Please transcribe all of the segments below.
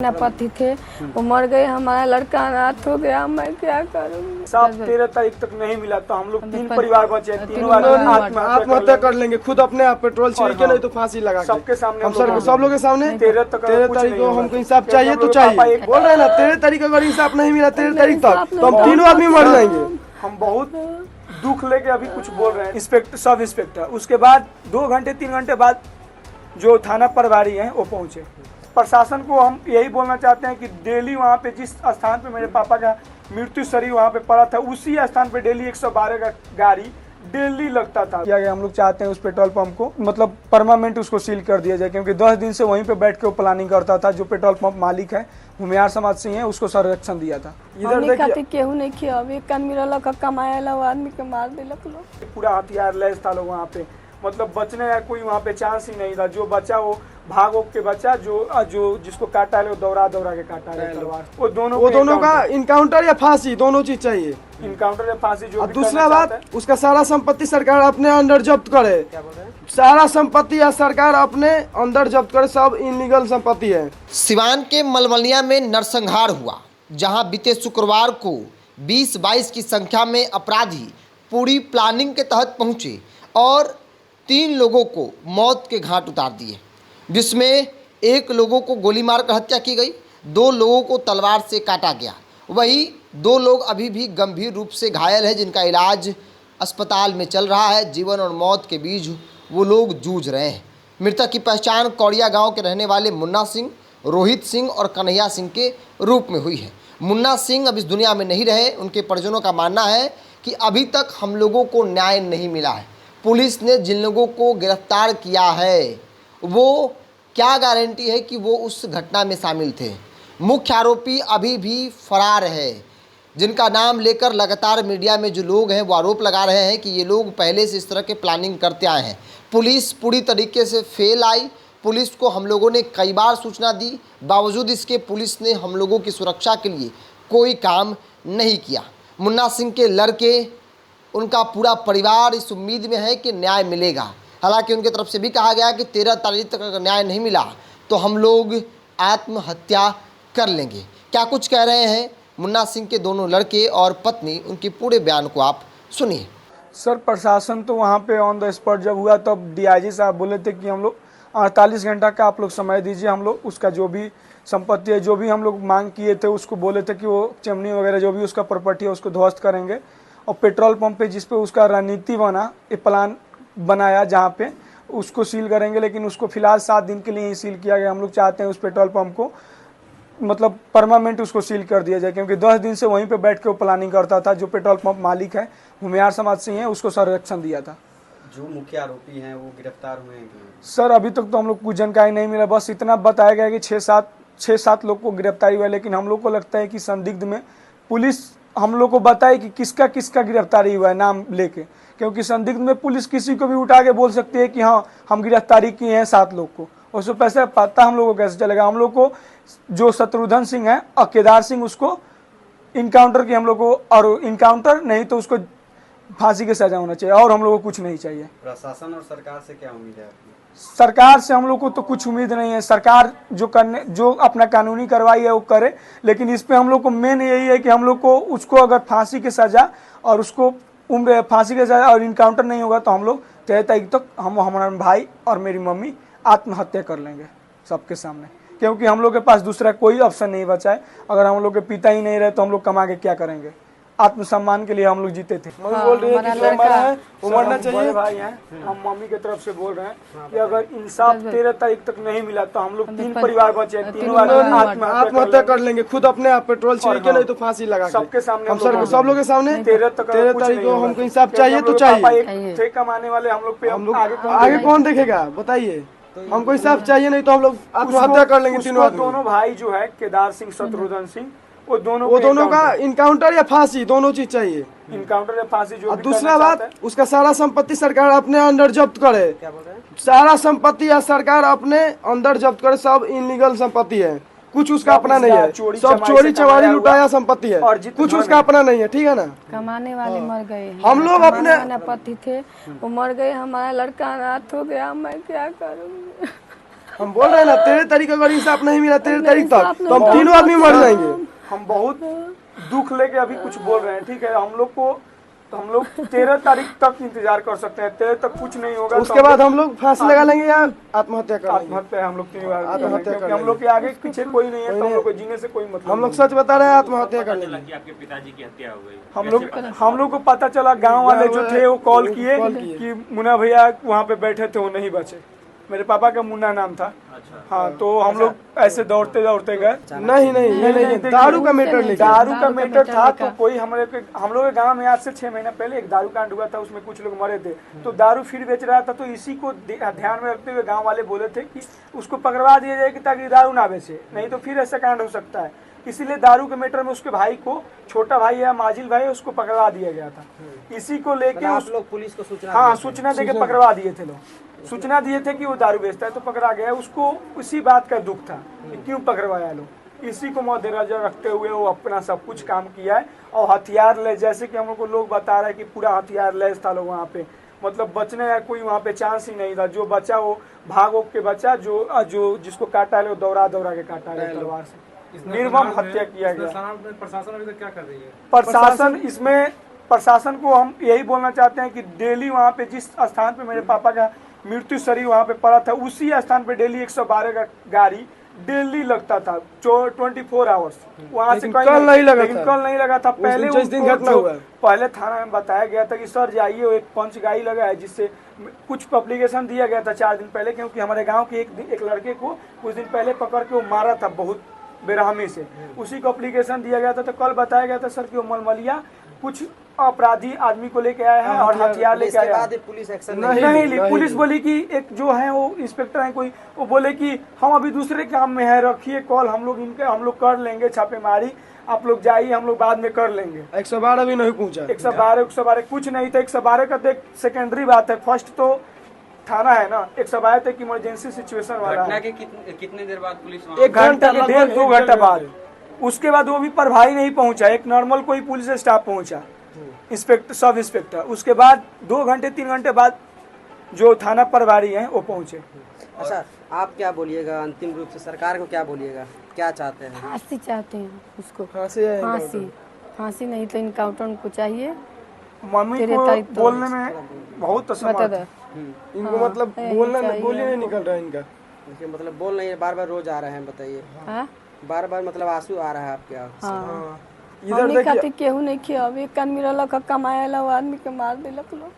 पति थे, वो मर गए, हमारा लड़का अनाथ हो गया, मैं क्या करूँ। साहब 13 तारीख तक नहीं मिला तो हम लोग 3 परिवार बचे, तीनों आत्महत्या कर लेंगे खुद अपने आप पेट्रोल छिड़क के, नहीं तो फांसी लगा सबके सामने, हम सब लोग के सामने। 13 तारीख को हमको इंसाफ चाहिए तो चाहिए, बोल रहे हैं ना। 13 तारीख अगर इंसाफ नहीं मिला 13 तारीख तक तो हम तीनों आदमी मर जाएंगे। हम बहुत दुख लेके अभी कुछ बोल रहे हैं। सब इंस्पेक्टर उसके बाद 2 घंटे 3 घंटे बाद जो थाना प्रभारी हैं वो पहुंचे। प्रशासन को हम यही बोलना चाहते हैं कि डेली वहाँ पे जिस स्थान पे मेरे पापा का मृत्यु शरीर वहाँ पे पड़ा था, उसी स्थान पे डेली 112 का गाड़ी डेली लगता था। किया गया, हम लोग चाहते हैं उस पेट्रोल पंप को मतलब परमानेंट उसको सील कर दिया जाए, क्योंकि 10 दिन से वहीं पे बैठ के वो प्लानिंग करता था। जो पेट्रोल पंप मालिक है हुमियार समाज से है, उसको संरक्षण दिया था। इधर देखिए केहू नहीं किया, अभी एक आदमी रहला कमाया आदमी के मार दिलक लोग। पूरा हथियार लैस था लोग वहाँ पे, मतलब बचने का कोई वहाँ पे चांस ही नहीं था। जो बचा वो भागो के बचा, जो जिसको काटा है वो दौड़ा के काटा है तलवार। वो दोनों का इनकाउंटर या फांसी दोनों चीज चाहिए। इनकाउंटर या फांसी जो। और दूसरा बात, उसका सारा संपत्ति सरकार अपने अंदर जब्त करे। क्या बोल रहे हैं? सारा संपत्ति या सरकार अपने अंदर जब्त करे, सब इनलीगल संपत्ति है। सिवान के मलमलिया में नरसंहार हुआ, जहां बीते शुक्रवार को 20-22 की संख्या में अपराधी पूरी प्लानिंग के तहत पहुंचे और 3 लोगों को मौत के घाट उतार दिए, जिसमें 1 लोगों को गोली मारकर हत्या की गई, 2 लोगों को तलवार से काटा गया। वहीं 2 लोग अभी भी गंभीर रूप से घायल हैं, जिनका इलाज अस्पताल में चल रहा है। जीवन और मौत के बीच वो लोग जूझ रहे हैं। मृतक की पहचान कौड़िया गांव के रहने वाले मुन्ना सिंह, रोहित सिंह और कन्हैया सिंह के रूप में हुई है। मुन्ना सिंह अब इस दुनिया में नहीं रहे। उनके परिजनों का मानना है कि अभी तक हम लोगों को न्याय नहीं मिला है। पुलिस ने जिन लोगों को गिरफ्तार किया है वो क्या गारंटी है कि वो उस घटना में शामिल थे। मुख्य आरोपी अभी भी फरार है, जिनका नाम लेकर लगातार मीडिया में जो लोग हैं वो आरोप लगा रहे हैं कि ये लोग पहले से इस तरह के प्लानिंग करते आए हैं। पुलिस पूरी तरीके से फेल आई। पुलिस को हम लोगों ने कई बार सूचना दी, बावजूद इसके पुलिस ने हम लोगों की सुरक्षा के लिए कोई काम नहीं किया। मुन्ना सिंह के लड़के, उनका पूरा परिवार इस उम्मीद में है कि न्याय मिलेगा। हालांकि उनकी तरफ से भी कहा गया कि 13 तारीख तक अगर न्याय नहीं मिला तो हम लोग आत्महत्या कर लेंगे। क्या कुछ कह रहे हैं मुन्ना सिंह के दोनों लड़के और पत्नी, उनके पूरे बयान को आप सुनिए। सर प्रशासन तो वहाँ पे ऑन द स्पॉट जब हुआ तब DIG साहब बोले थे कि हम लोग 48 घंटा का आप लोग समय दीजिए, हम लोग उसका जो भी संपत्ति है, जो भी हम लोग मांग किए थे, उसको बोले थे कि वो चिमनी वगैरह जो भी उसका प्रॉपर्टी है उसको ध्वस्त करेंगे। और पेट्रोल पंप पे जिस पे उसका रणनीति बना, ये प्लान बनाया जहाँ पे उसको सील करेंगे, लेकिन उसको फिलहाल 7 दिन के लिए ही सील किया गया। हम लोग चाहते हैं उस पेट्रोल पंप को मतलब परमानेंट उसको सील कर दिया जाए, क्योंकि 10 दिन से वहीं पे बैठ के वो प्लानिंग करता था। जो पेट्रोल पंप मालिक है हुमियार समाज से है, उसको संरक्षण दिया था। जो मुख्य आरोपी हैं वो गिरफ्तार हुए हैं? सर अभी तक तो हम लोग कुछ जानकारी नहीं मिला, बस इतना बताया गया कि 6-7 लोग को गिरफ्तारी हुआ, लेकिन हम लोग को लगता है कि संदिग्ध में पुलिस हम लोग को बताए कि किसका गिरफ्तारी हुआ है नाम लेके, क्योंकि संदिग्ध में पुलिस किसी को भी उठा के बोल सकती है कि हाँ हम गिरफ्तारी किए हैं 7 लोग को। उससे पैसे पता हम लोग को कैसे चलेगा? हम लोग को जो शत्रुघ्न सिंह है और केदार सिंह, उसको इनकाउंटर की हम लोग को, और इनकाउंटर नहीं तो उसको फांसी की सजा होना चाहिए, और हम लोग को कुछ नहीं चाहिए। प्रशासन और सरकार से क्या उम्मीद है आपकी? सरकार से हम लोग को तो कुछ उम्मीद नहीं है। सरकार जो अपना कानूनी कार्रवाई है वो करे, लेकिन इस पे हम लोग को मेन यही है कि हम लोग को उसको अगर फांसी की सजा और उसको उम्र फांसी की सजा और इनकाउंटर नहीं होगा तो हम लोग 13 तारीख तक हमारा भाई और मेरी मम्मी आत्महत्या कर लेंगे सबके सामने, क्योंकि हम लोग के पास दूसरा कोई ऑप्शन नहीं बचा है। अगर हम लोग के पिता ही नहीं रहे तो हम लोग कमा के क्या करेंगे? आत्मसम्मान के लिए हम लोग जीते थे। मम्मी बोल रही है कि वो मरना चाहिए। भाई हैं, हम मम्मी की तरफ से बोल रहे हैं कि अगर इंसाफ 13 तारीख तक नहीं मिला तो हम लोग 3 परिवार बचे, तीनों आत्महत्या कर लेंगे खुद अपने आप पेट्रोल छिड़क के, नहीं तो फांसी लगा सबके सामने, हम सब लोग के सामने। 13 तारीख को हमको इंसाफ चाहिए तो चाहिए। थे कमाने वाले हम लोग पे आगे कौन देखेगा बताइए? हमको इंसाफ चाहिए, नहीं तो हम लोग आत्महत्या कर लेंगे तीनों आदमी। दोनों भाई जो है केदार सिंह, शत्रुघ्न सिंह, वो दोनों का इनकाउंटर या फांसी दोनों चीज चाहिए। इनकाउंटर या फांसी जो। और दूसरा बात, उसका सारा संपत्ति सरकार अपने अंदर जब्त करे। क्या बोल रहे हैं? सारा संपत्ति या सरकार अपने अंदर जब्त करे, सब इनलीगल संपत्ति है, कुछ उसका अपना नहीं है। सब चोरी चमारी लुटाया संपत्ति है, कुछ उसका अपना नहीं है। ठीक है ना? कमाने वाले मर गए, हम लोग अपने पति थे, वो मर गए, हमारा लड़का अनाथ हो गया, मैं क्या करूँ। हम बोल रहे हैं ना 13 तारीख अगर इंसाफ नहीं मिला 13 तारीख तक इंसाफ तो हम नहीं तीनों आदमी मर जाएंगे। हम बहुत दुख लेके अभी कुछ बोल रहे हैं, ठीक है। हम लोग को तो हम लोग 13 तारीख तक इंतजार कर सकते हैं, 13 तक कुछ नहीं होगा। उसके बाद हम लोग फांसी लगा लेंगे या आत्महत्या कर लेंगे। आत्महत्या हम लोग 3 बार आत्महत्या क्योंकि कर हम लोग के आगे पीछे कोई नहीं है, तो हम लोग को जीने से कोई मतलब हम लोग नहीं। सच बता रहे हैं, आत्महत्या कर लेंगे। कि आपके पिताजी की हत्या हो गई। हम लोग को पता चला, गांव वाले जो थे वो कॉल किए कॉल किए। कि मुन्ना भैया वहाँ पे बैठे थे, वो नहीं बचे। मेरे पापा का मुन्ना नाम था। हाँ, तो हम लोग ऐसे दौड़ते दौड़ते गए। नहीं, दारू का मैटर नहीं, दारू का मैटर था। तो कोई हम लोग के गांव में आज से 6 महीना पहले एक दारू कांड हुआ था, उसमें कुछ लोग मरे थे। तो दारू फिर बेच रहा था, तो इसी को ध्यान में रखते हुए गांव वाले बोले थे कि उसको पकड़वा दिया जाए कि ताकि दारू ना बेचे, नहीं तो फिर ऐसा कांड हो सकता है। इसीलिए दारू के मैटर में उसके भाई को, छोटा भाई है माजिल भाई, उसको पकड़वा दिया गया था। इसी को लेके आप लोग पुलिस को सूचना हाँ सूचना देके पकड़वा दिए थे लोग। सूचना दिए थे कि वो दारू बेचता है, तो पकड़ा गया। उसको उसी बात का दुख था कि क्यों पकड़वाया लोग। इसी को मद्देनजर रखते हुए वो अपना सब कुछ काम किया है। और हथियार ले, जैसे कि हम लोग को लोग बता रहे हैं कि पूरा हथियार लेस था लोग वहाँ पे, मतलब बचने का कोई वहाँ पे चांस ही नहीं था। जो बचा वो भागो के बचा, जो जिसको काटा है वो दौड़ा के काटा है तलवार से। निर्मम हत्या किया गया। प्रशासन अभी तक क्या कर रही है? प्रशासन को हम यही बोलना चाहते हैं कि डेली वहाँ पे जिस स्थान पे मेरे पापा का मृत्यु शरीर वहाँ पे पड़ा था, उसी स्थान पे डेली 112 का गाड़ी डेली लगता था 24 आवर्स। वहाँ से कल नहीं लगा था। पहले जिस दिन घटना हुआ, पहले थाना में बताया गया था कि सर जाइए, वो एक पंच गाड़ी लगा है, जिससे कुछ पब्लिकेशन दिया गया था 4 दिन पहले, क्योंकि हमारे गाँव के एक लड़के को कुछ दिन पहले पकड़ के वो मारा था बहुत बेरहमी से। उसी को एप्लीकेशन दिया गया था। तो कल बताया गया था सर कि वो मलमलिया कुछ अपराधी आदमी को लेके आया है और हथियार लेके आया है। पुलिस एक्शन नहीं, पुलिस बोली कि एक जो है वो इंस्पेक्टर है कोई, वो बोले कि हम अभी दूसरे काम में है, रखिए कॉल, हम लोग कर लेंगे छापेमारी, आप लोग जाइए, हम लोग बाद में कर लेंगे। 112 भी नहीं पहुंचा। 112 कुछ नहीं था। 112 का तो एक सेकेंडरी बात है, फर्स्ट तो थाना है ना। 112 तक इमरजेंसी सिचुएशन वाला घटना है। के कितने देर बाद पुलिस 1 घंटा, 1.5-2 घंटा बाद। उसके बाद वो भी प्रभारी नहीं पहुंचा, एक नॉर्मल कोई पुलिस स्टाफ पहुंचा, इंस्पेक्टर, सब इंस्पेक्टर। उसके बाद 2 घंटे 3 घंटे बाद जो थाना प्रभारी हैं वो पहुंचे। अच्छा, आप क्या बोलिएगा अंतिम रूप से, सरकार को क्या बोलिएगा, क्या चाहते हैं? फांसी चाहते हैं उसको, फांसी फांसी नहीं तो इनकाउंटर उनको चाहिए। मम्मी 13 को तारीख तो बोलने में बहुत असमर्थ है। इनको मतलब बोली नहीं निकल रहा है इनका। मतलब बोल नहीं, बार बार रोज आ रहे हैं, बताइए। बार बार मतलब आंसू आ रहा है आपके आँख से। इधर खातिर केहू नहीं किया। अब एक आदमी रहलक कमाए वो आदमी के मार दिलक लोग।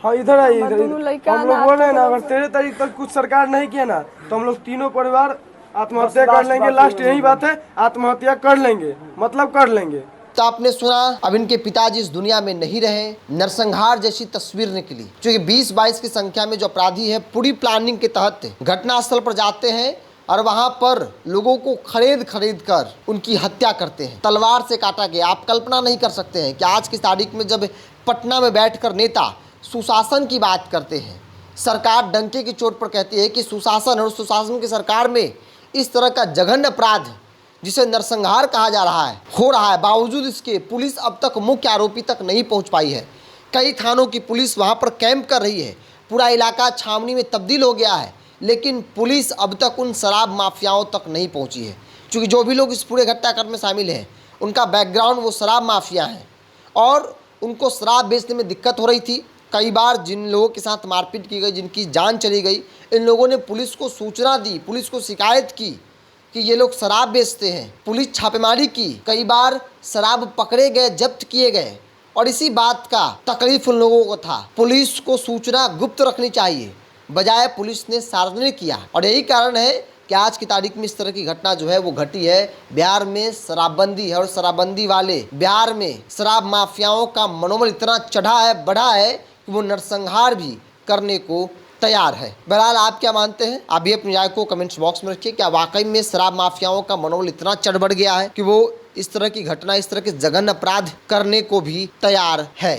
हाँ, इधर आइए। हम दोनों लड़का हम लोग बोल रहे हैं ना, अगर 13 तारीख तक कुछ सरकार नहीं किया ना तो हम लोग तीनों परिवार आत्महत्या कर लेंगे। लास्ट यही बात है, आत्महत्या कर लेंगे, मतलब कर लेंगे। तो आपने सुना, अब इनके पिताजी इस दुनिया में नहीं रहे। नरसंहार जैसी तस्वीर निकली, क्योंकि 20-22 की संख्या में जो अपराधी है पूरी प्लानिंग के तहत घटनास्थल पर जाते हैं और वहां पर लोगों को खरीद कर उनकी हत्या करते हैं, तलवार से काटा गया। आप कल्पना नहीं कर सकते हैं कि आज की तारीख में जब पटना में बैठकर नेता सुशासन की बात करते हैं, सरकार डंके की चोट पर कहती है कि सुशासन और सुशासन की सरकार में इस तरह का जघन्य अपराध जिसे नरसंहार कहा जा रहा है हो रहा है, बावजूद इसके पुलिस अब तक मुख्य आरोपी तक नहीं पहुंच पाई है। कई थानों की पुलिस वहां पर कैंप कर रही है, पूरा इलाका छावनी में तब्दील हो गया है, लेकिन पुलिस अब तक उन शराब माफियाओं तक नहीं पहुंची है। क्योंकि जो भी लोग इस पूरे घटनाक्रम में शामिल हैं, उनका बैकग्राउंड वो शराब माफिया हैं और उनको शराब बेचने में दिक्कत हो रही थी। कई बार जिन लोगों के साथ मारपीट की गई, जिनकी जान चली गई, इन लोगों ने पुलिस को सूचना दी, पुलिस को शिकायत की कि ये लोग शराब बेचते हैं। पुलिस छापेमारी की, कई बार शराब पकड़े गए, जब्त किए गए, और इसी बात का तकलीफ उन लोगों को था। पुलिस को सूचना गुप्त रखनी चाहिए, बजाय पुलिस ने सार्वजनिक किया। और यही कारण है कि आज की तारीख में इस तरह की घटना जो है वो घटी है। बिहार में शराबबंदी है और शराबबंदी वाले बिहार में शराब माफियाओं का मनोबल इतना चढ़ा है, बढ़ा है कि वो नरसंहार भी करने को तैयार है। बहरहाल आप क्या मानते हैं? आप भी अपनी राय को कमेंट्स बॉक्स में रखिए। क्या वाकई में शराब माफियाओं का मनोबल इतना चढ़ बढ़ गया है कि वो इस तरह की घटना, इस तरह के जघन्य अपराध करने को भी तैयार है?